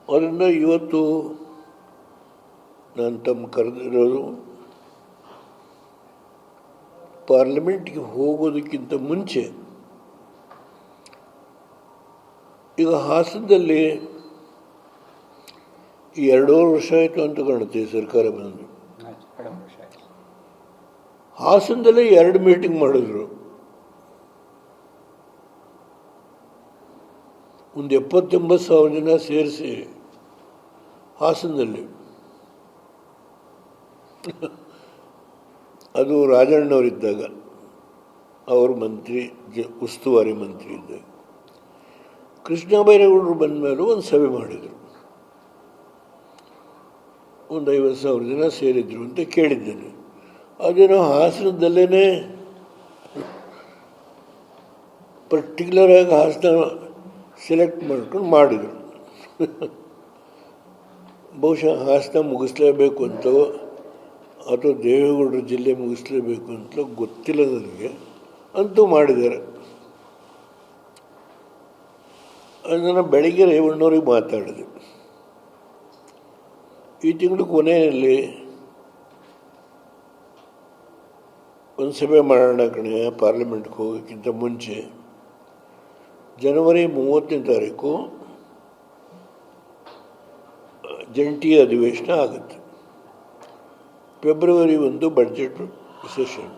ಅದರಿಂದ ಇವತ್ತು ನಾನು ತಮ್ಮ ಕರೆದಿರೋದು ಪಾರ್ಲಿಮೆಂಟ್ಗೆ ಹೋಗೋದಕ್ಕಿಂತ ಮುಂಚೆ ಈಗ ಹಾಸನದಲ್ಲಿ 2.5 ವರ್ಷ ಆಯಿತು ಅಂತ ಕಾಣುತ್ತೆ ಸರ್ಕಾರ ಬಂದು. ಹಾಸನದಲ್ಲೇ 2 ಮೀಟಿಂಗ್ ಮಾಡಿದ್ರು. ಒಂದು 70-80 ಸಾವಿರ ಜನ ಸೇರಿಸಿ ಹಾಸನದಲ್ಲಿ. ಅದು ರಾಜಣ್ಣವರಿದ್ದಾಗ, ಅವರು ಮಂತ್ರಿ, ಉಸ್ತುವಾರಿ ಮಂತ್ರಿ ಇದ್ದಾಗ. ಕೃಷ್ಣ ಬೈರೇಗೌಡರು ಬಂದ ಮೇಲೂ ಒಂದು ಸಭೆ ಮಾಡಿದರು. ಒಂದು 50,000 ಜನ ಸೇರಿದ್ರು ಅಂತ ಕೇಳಿದ್ದೇನೆ. ಅದೇನೋ ಹಾಸನದಲ್ಲೇ ಪರ್ಟಿಕ್ಯುಲರಾಗಿ ಹಾಸನ ಸೆಲೆಕ್ಟ್ ಮಾಡ್ಕೊಂಡು ಮಾಡಿದರು. ಬಹುಶಃ ಹಾಸನ ಮುಗಿಸ್ಲೇಬೇಕು ಅಂತೋ ಅಥವಾ ದೇವೇಗೌಡರ ಜಿಲ್ಲೆ ಮುಗಿಸ್ಲೇಬೇಕು ಅಂತಲೋ ಗೊತ್ತಿಲ್ಲ ನನಗೆ, ಅಂತೂ ಮಾಡಿದ್ದಾರೆ. ಅದನ್ನು ಬೆಳಿಗ್ಗೆ ರೇವಣ್ಣವ್ರಿಗೆ ಮಾತಾಡಿದೆ. ಈ ತಿಂಗಳು ಕೊನೆಯಲ್ಲಿ ಒಂದು ಸಭೆ ಮಾಡೋಣ ಕಣೆ, ಪಾರ್ಲಿಮೆಂಟ್ಗೆ ಹೋಗೋಕ್ಕಿಂತ ಮುಂಚೆ. ಜನವರಿ 30ನೇ ತಾರೀಕು ಜಂಟಿ ಅಧಿವೇಶನ ಆಗುತ್ತೆ. February 1 budget session.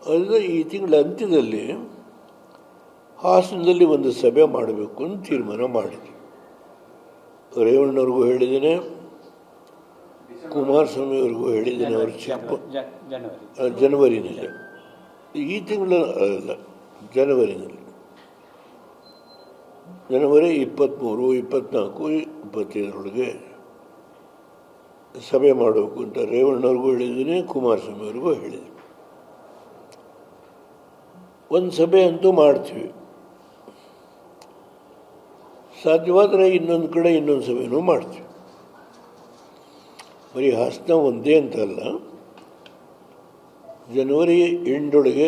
ಅದರಿಂದ ಈ ತಿಂಗಳ ಅಂತ್ಯದಲ್ಲಿ ಹಾಸನದಲ್ಲಿ ಒಂದು ಸಭೆ ಮಾಡಬೇಕು ಅಂತ ತೀರ್ಮಾನ ಮಾಡಿದ್ವಿ. ರೇವಣ್ಣವ್ರಿಗೂ ಹೇಳಿದ್ದೇನೆ, ಕುಮಾರಸ್ವಾಮಿ ಅವ್ರಿಗೂ ಹೇಳಿದ್ದೇನೆ. ಅವರು ಜನವರಿನಲ್ಲಿ, ಈ ತಿಂಗಳ ಅಲ್ಲ, ಜನವರಿನಲ್ಲಿ, ಜನವರಿ 23, 24, 25 ಸಭೆ ಮಾಡಬೇಕು ಅಂತ ರೇವಣ್ಣವ್ರಿಗೂ ಹೇಳಿದ್ದೀನಿ, ಕುಮಾರಸ್ವಾಮಿ ಅವ್ರಿಗೂ ಹೇಳಿದ್ದೀನಿ. ಒಂದು ಸಭೆ ಅಂತೂ ಮಾಡ್ತೀವಿ. ಸಾಧ್ಯವಾದರೆ ಇನ್ನೊಂದು ಕಡೆ ಇನ್ನೊಂದು ಸಭೆನೂ ಮಾಡ್ತೀವಿ. ಬರೀ ಹಾಸನ ಒಂದೇ ಅಂತಲ್ಲ, ಜನವರಿ ಎಂಡೊಳಗೆ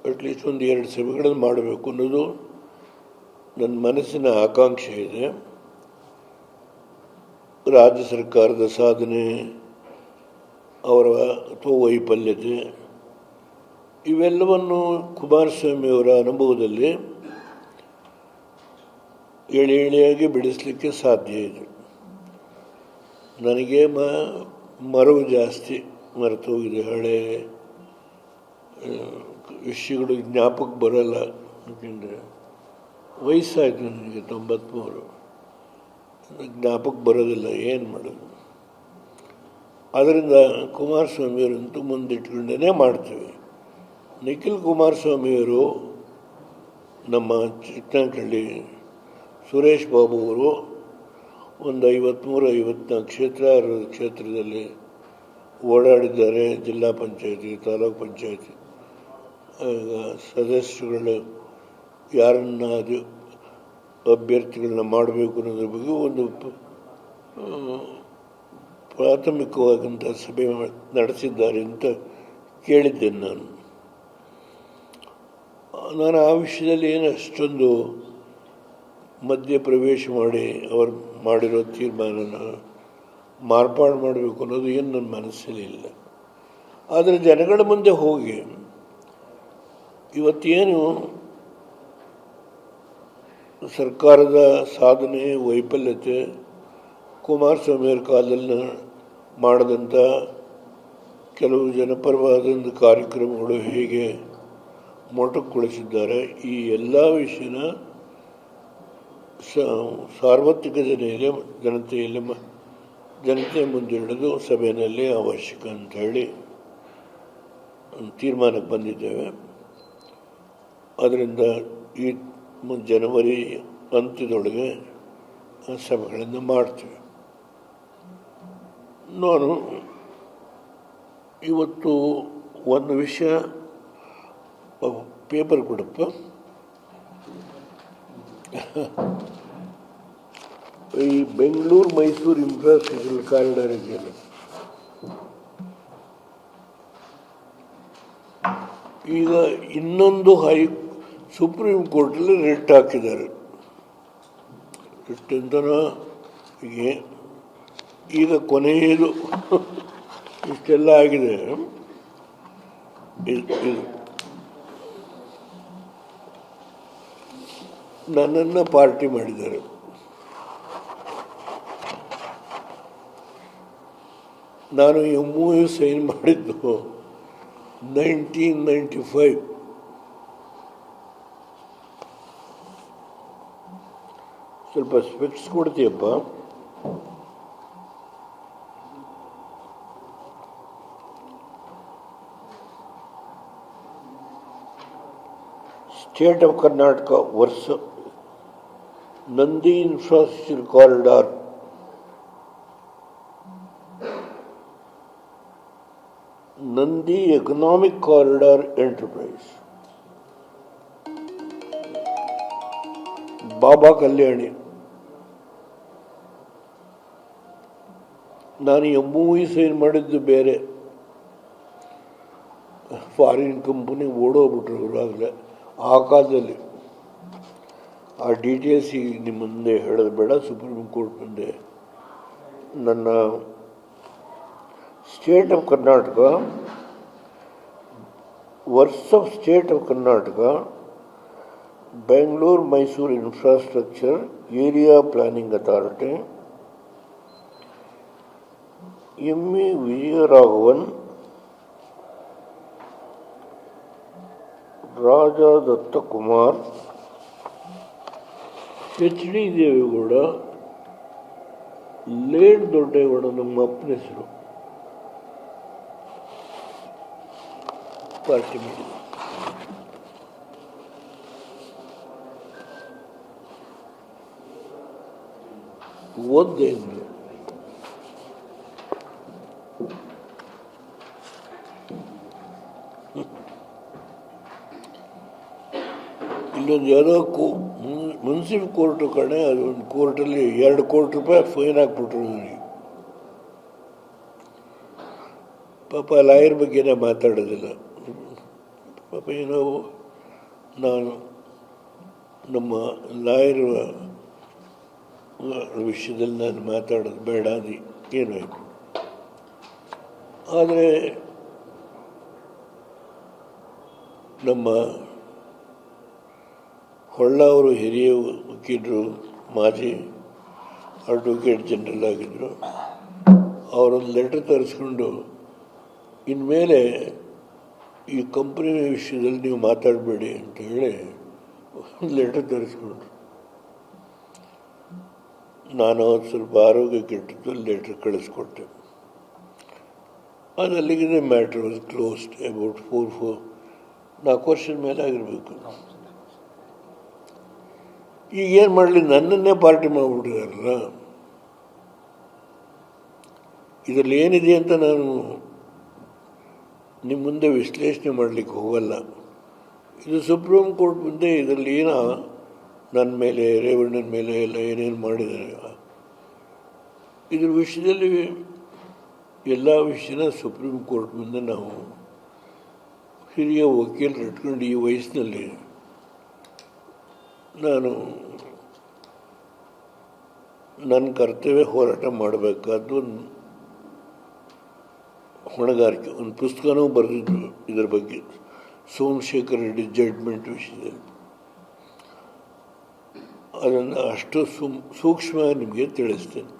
ಅಟ್ಲೀಸ್ಟ್ ಒಂದು 2 ಸಭೆಗಳನ್ನು ಮಾಡಬೇಕು ಅನ್ನೋದು ನನ್ನ ಮನಸ್ಸಿನ ಆಕಾಂಕ್ಷೆ ಇದೆ. ರಾಜ್ಯ ಸರ್ಕಾರದ ಸಾಧನೆ, ಅವರ ಅಥವಾ ವೈಫಲ್ಯತೆ, ಇವೆಲ್ಲವನ್ನು ಕುಮಾರಸ್ವಾಮಿಯವರ ಅನುಭವದಲ್ಲಿ ಎಳೆಯಾಗಿ ಬಿಡಿಸಲಿಕ್ಕೆ ಸಾಧ್ಯ ಇದೆ. ನನಗೆ ಮರವು ಜಾಸ್ತಿ ಮರೆತೋಗಿದೆ. ಹಳೆ ವಿಷಯಗಳು ಜ್ಞಾಪಕ ಬರೋಲ್ಲ. ಯಾಕೆಂದರೆ ವಯಸ್ಸಾಯಿತು ನನಗೆ, 93. ಜ್ಞಾಪಕ ಬರೋದಿಲ್ಲ, ಏನು ಮಾಡೋದು. ಆದ್ದರಿಂದ ಕುಮಾರಸ್ವಾಮಿಯವರಂತೂ ಮುಂದಿಟ್ಕೊಂಡೇ ಮಾಡ್ತೀವಿ. ನಿಖಿಲ್ ಕುಮಾರಸ್ವಾಮಿಯವರು, ನಮ್ಮ ಚಿಕ್ಕನಹಳ್ಳಿ ಸುರೇಶ್ ಬಾಬು ಅವರು ಒಂದು 53-54 ಕ್ಷೇತ್ರದಲ್ಲಿ ಓಡಾಡಿದ್ದಾರೆ. ಜಿಲ್ಲಾ ಪಂಚಾಯತಿ, ತಾಲೂಕು ಪಂಚಾಯತಿ ಸದಸ್ಯರುಗಳು ಯಾರನ್ನ ಅಭ್ಯರ್ಥಿಗಳನ್ನ ಮಾಡಬೇಕು ಅನ್ನೋದ್ರ ಬಗ್ಗೆ ಒಂದು ಪ್ರಾಥಮಿಕವಾದಂಥ ಸಭೆ ನಡೆಸಿದ್ದಾರೆ ಅಂತ ಕೇಳಿದ್ದೇನೆ. ನಾನು ಆ ವಿಷಯದಲ್ಲಿ ಏನು ಅಷ್ಟೊಂದು ಮಧ್ಯ ಪ್ರವೇಶ ಮಾಡಿ ಅವರು ಮಾಡಿರೋ ತೀರ್ಮಾನನ ಮಾರ್ಪಾಡು ಮಾಡಬೇಕು ಅನ್ನೋದು ಏನು ನನ್ನ ಮನಸ್ಸಲ್ಲಿ ಇಲ್ಲ. ಆದರೆ ಜನಗಳ ಮುಂದೆ ಹೋಗಿ ಇವತ್ತೇನು ಸರ್ಕಾರದ ಸಾಧನೆ, ವೈಫಲ್ಯತೆ, ಕುಮಾರಸ್ವಾಮಿಯವರ ಕಾಲದಲ್ಲಿ ಮಾಡಿದಂಥ ಕೆಲವು ಜನಪರವಾದಂಥ ಕಾರ್ಯಕ್ರಮಗಳು ಹೇಗೆ ಮೊಟಕುಗೊಳಿಸಿದ್ದಾರೆ, ಈ ಎಲ್ಲ ವಿಷಯನ ಸಾರ್ವತ್ರಿಕ ಜನತೆ ಮುಂದೆ ಹಿಡಿದು ಸಭೆಯಲ್ಲಿ ಅವಶ್ಯಕ ಅಂತ ಹೇಳಿ ತೀರ್ಮಾನಕ್ಕೆ ಬಂದಿದ್ದೇವೆ. ಅದರಿಂದ ಈ ಜನವರಿ ಅಂತ್ಯದೊಳಗೆ ಸಭೆಗಳನ್ನು ಮಾಡ್ತೀವಿ. ನಾನು ಇವತ್ತು ಒಂದು ವಿಷಯ, ಪೇಪರ್ ಕೊಡಪ್ಪ, ಈ ಬೆಂಗಳೂರು ಮೈಸೂರು ಇನ್ಫ್ರಾಸ್ಟ್ರಕ್ಚರ್ ಕಾರಿಡಾರ್ ಇದೆಯಲ್ಲ, ಈಗ ಇನ್ನೊಂದು ಸುಪ್ರೀಂ ಕೋರ್ಟಲ್ಲಿ ರಿಟ್ ಹಾಕಿದ್ದಾರೆ. ಇಷ್ಟೆಂತನೋ ಈಗ ಕೊನೆಯದು ಇಷ್ಟೆಲ್ಲ ಆಗಿದೆ. ನನ್ನನ್ನು ಪಾರ್ಟಿ ಮಾಡಿದ್ದಾರೆ. ನಾನು MOU ಸೈನ್ ಮಾಡಿದ್ದು 1995. ಸ್ವಲ್ಪ ಸ್ಪೆಕ್ಸ್ ಕೊಡ್ತೀಯಪ್ಪ. State of Karnataka versus Nandi infrastructure corridor, Nandi economic corridor enterprise, Baba Kalyani. ನಾನು MOU ಸೈನ್ ಮಾಡಿದ್ದು ಬೇರೆ, ಫಾರಿನ್ ಕಂಪನಿ ಓಡೋಗ್ಬಿಟ್ರು ಆಗಲೇ ಆ ಕಾಲದಲ್ಲಿ. ಆ ಡೀಟೇಲ್ಸ್ ಈಗ ನಿಮ್ಮ ಮುಂದೆ ಹೇಳೋದು ಬೇಡ, ಸುಪ್ರೀಂ ಕೋರ್ಟ್ ಮುಂದೆ. ನನ್ನ state of Karnataka versus of state of Karnataka Bengaluru Mysuru infrastructure area planning authority, ME Vijayaraghavan, Raja Dattakumar, HD Deve Gowda, late Dodde Gowda ನಮ್ಮ ಅಪ್ಪನ ಹೆಸರು, ಪಾರ್ಟಿ ಮಾಡಿ. ಓದ್ದೆ ಇಲ್ಲೊಂದು ಯಾವುದೋ ಮುನ್ಸಿಪಲ್ ಕೋರ್ಟು ಕಡೆ, ಅದೊಂದು ಕೋರ್ಟಲ್ಲಿ 2 ಕೋಟಿ ರೂಪಾಯಿ ಫೈನ್ ಹಾಕ್ಬಿಟ್ರು ನನಗೆ. ಪಾಪ ಲಾಯರ್ ಬಗ್ಗೆನೇ ಮಾತಾಡೋದಿಲ್ಲ. ಪಾಪ ಏನೋ ನಾನು ನಮ್ಮ ಲಾಯರ್ ವಿಷಯದಲ್ಲಿ ನಾನು ಮಾತಾಡೋದು ಬೇಡ, ಅದು ಏನಾಯಿತು. ಆದರೆ ನಮ್ಮ ಹೊಳ್ಳ ಅವರು ಹಿರಿಯ ವಕೀಲರು, ಮಾಜಿ ಅಡ್ವೊಕೇಟ್ ಜನರಲ್ ಆಗಿದ್ದರು. ಅವರೊಂದು ಲೆಟರ್ ತರಿಸ್ಕೊಂಡು, ಇನ್ಮೇಲೆ ಈ ಕಂಪ್ನಿ ವಿಷಯದಲ್ಲಿ ನೀವು ಮಾತಾಡಬೇಡಿ ಅಂತ ಹೇಳಿ ಒಂದು ಲೆಟರ್ ತರಿಸ್ಕೊಂಡ್ರು. ನಾನು ಅವತ್ತು ಸ್ವಲ್ಪ ಆರೋಗ್ಯ ಕೆಟ್ಟಿದ್ದು, ಲೆಟರ್ ಕಳಿಸ್ಕೊಟ್ಟೆ. ಅದು ಅಲ್ಲಿಗೆ ಮ್ಯಾಟ್ರ್ ವಾಸ್ ಕ್ಲೋಸ್ಡ್. ಅಬೌಟ್ 4 ವರ್ಷದ ಮೇಲೆ ಆಗಿರಬೇಕು. ಈಗೇನು ಮಾಡಲಿ, ನನ್ನನ್ನೇ ಪಾರ್ಟಿ ಮಾಡಿಬಿಟ್ಟಿದಾರಲ್ಲ. ಇದರಲ್ಲಿ ಏನಿದೆ ಅಂತ ನಾನು ನಿಮ್ಮ ಮುಂದೆ ವಿಶ್ಲೇಷಣೆ ಮಾಡಲಿಕ್ಕೆ ಹೋಗಲ್ಲ. ಇದು ಸುಪ್ರೀಂ ಕೋರ್ಟ್ ಮುಂದೆ ಇದರಲ್ಲಿ ಏನೋ ನನ್ನ ಮೇಲೆ, ರೇವಣ್ಣನ ಮೇಲೆ ಎಲ್ಲ ಏನೇನು ಮಾಡಿದ್ದಾರೆ, ಇದ್ರ ವಿಷಯದಲ್ಲಿ ಎಲ್ಲ ವಿಷಯನ ಸುಪ್ರೀಂ ಕೋರ್ಟ್ ಮುಂದೆ ನಾವು ಹಿರಿಯ ವಕೀಲರು ಇಟ್ಕೊಂಡು ಈ ವಯಸ್ಸಿನಲ್ಲಿ ನಾನು ನನ್ನ ಕರ್ತವ್ಯ ಹೋರಾಟ ಮಾಡಬೇಕಾದ್ದು ಒಂದು ಹೊಣೆಗಾರಿಕೆ. ಒಂದು ಪುಸ್ತಕನೂ ಬರೆದಿದ್ರು ಇದರ ಬಗ್ಗೆ, ಸೋಮಶೇಖರ್ ರೆಡ್ಡಿ ಜಡ್ಜ್ಮೆಂಟ್ ವಿಷಯದಲ್ಲಿ. ಅದನ್ನು ಅಷ್ಟು ಸೂಕ್ಷ್ಮವಾಗಿ ನಿಮಗೆ ತಿಳಿಸ್ತೇನೆ.